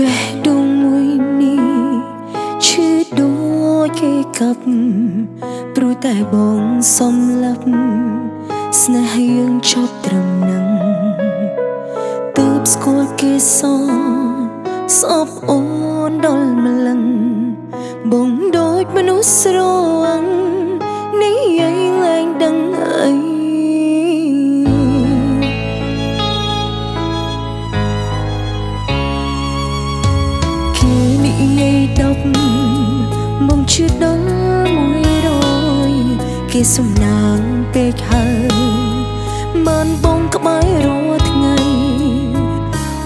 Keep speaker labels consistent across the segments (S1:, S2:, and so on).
S1: បេះដូងមួយនេះឈឺដូចគេកាប់ព្រោះតែបងសំឡាប់ស្នេហ៍យើងចប់ត្រឹមនឹងទើបស្គាល់គេសអបអូនដល់ម្លឹងបងដូចមនុស្សស្រវឹងនេះឯងលែងដឹងអីបងឈឺដល់100គេសំណាងពេកហើយបានបងក្បែររាល់ថ្ងៃ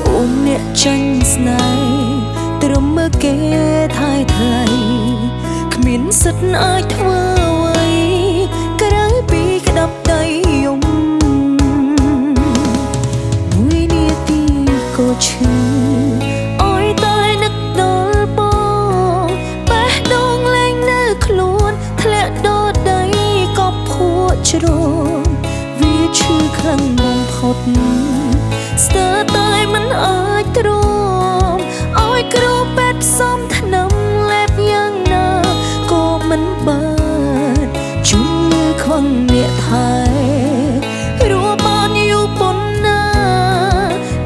S1: អូនអ្នកចាញ់ស្នេហ៍ត្រឹមមើលគេថយថ្លៃគ្មានសិទ្ធអាចធ្វើអ្វីក្រៅពីក្តាប់ដៃយំមួយនាទីក៏ឈឺជ្រងវាឈឺខ្លាំងបំផុតស្ទើរតែមិនអាចទ្រាំឲ្យគ្រូពេទ្យសំថ្នាំលេបយ៉ាងណាក៏មិនបានជំងឺខ្វឹងអ្នកថែរួបានយូរប៉ុណ្ណា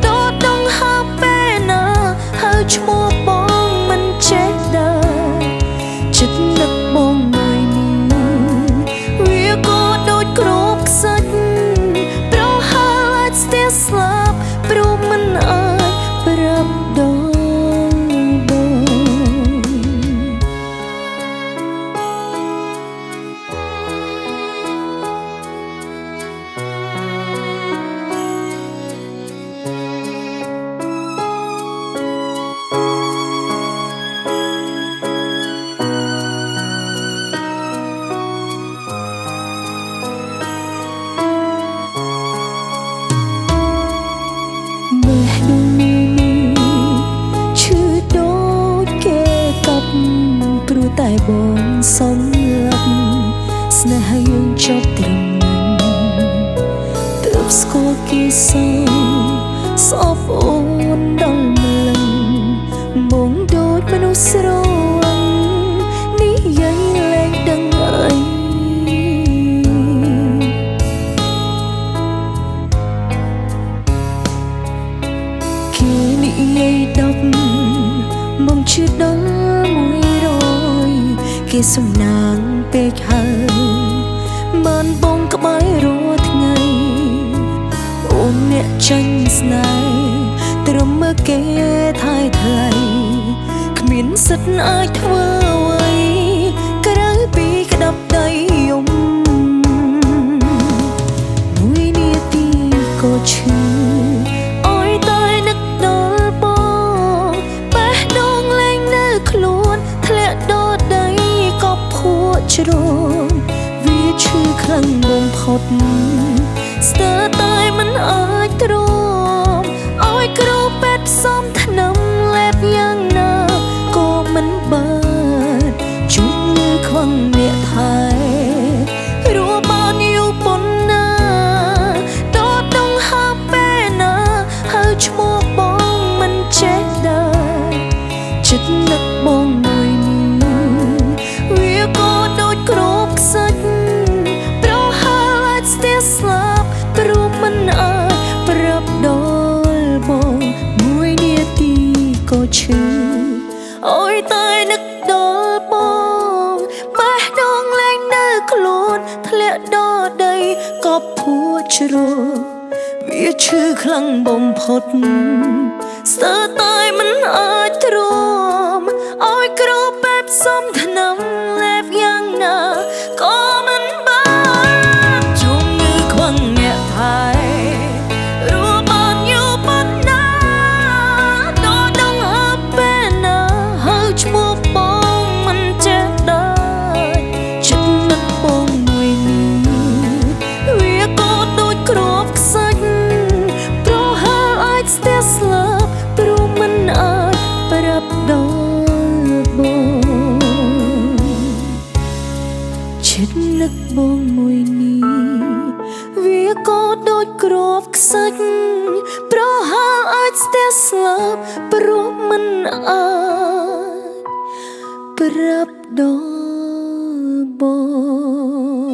S1: ដកដង្ហើមពេលណាហើយឈ្មោះបងមិនចេះដែរចិត្តនឹកបងស្លាប់ព្រោះមិនអាចប្រាប់ដល់តែបងសំឡាប់ស្នេហ៍យើងចប់ត្រឹមនឹងទើបស្គាល់គេសអបអូនដល់ម្លឹងបងដូចមនុស្សស្រវឹងនេះយាយលែងដឹងអីគេនិយាយ10បងឈឺដល់គេសំណាងពេកហើយបានបងក្បែររាល់ថ្ងៃអូនអ្នកចាញ់ស្នេហ៍ត្រឹមមើលគេថយថ្លៃគ្មានសិទ្ធអាចធ្វើអ្វីក្រៅពីក្តាប់ដៃយំមួយនាទីក៏ឈឺឲ្យតែនឹកដល់បងបេះដូងលែងនៅខ្លួនធ្លាក់ដល់ជ្រងវាឈឺខ្លាំងបំផុតស្ទើរតែមិនអាចទ្រាំឲ្យគ្រូពេទ្យសំថ្នាំលេបយ៉ាងណាក៏មិនបានជំងឺខ្វឹងអ្នកថែរួបានយូរប៉ុណ្ណាដកដង្ហើមពេលណាហើយឈ្មោះបងមិនចេះដែរចិត្តនឹកបងមួយស្លាប់ព្រោះមិនអាចប្រាប់ដល់បងមួយនាទីក៏ឈឺអើយតែនឹកដល់បងបេះដូងលែងនៅខ្លួនធ្លាក់ដល់ដីក៏ភួរជ្រោវាឈឺខ្លាំងបំផុតស្ទើរតែមិនអាចទ្រាំឲ្យគ្រូពេទ្យសំថ្នាំលេបយ៉ាងណាក៏មិនបានរួបានយូរប៉ុណ្ណាដកដង្ហើមពេលណាហើយឈ្មោះបងមិនចេះដែរចិត្តនឹកបងមួយនេះវាក៏ដូចគ្រាប់ខ្សាច់ប្រហែលអាចស្ទះស្លាប់ព្រោះមិនអាចប្រាប់ដល់បងចិត្តនឹកបងមួយនេះវាក៏ដូចគ្រាប់ខ្សាច់ប្រហែលអាចស្ទះស្លា បព្រោះមិនអាចប្រាប់ដល់បង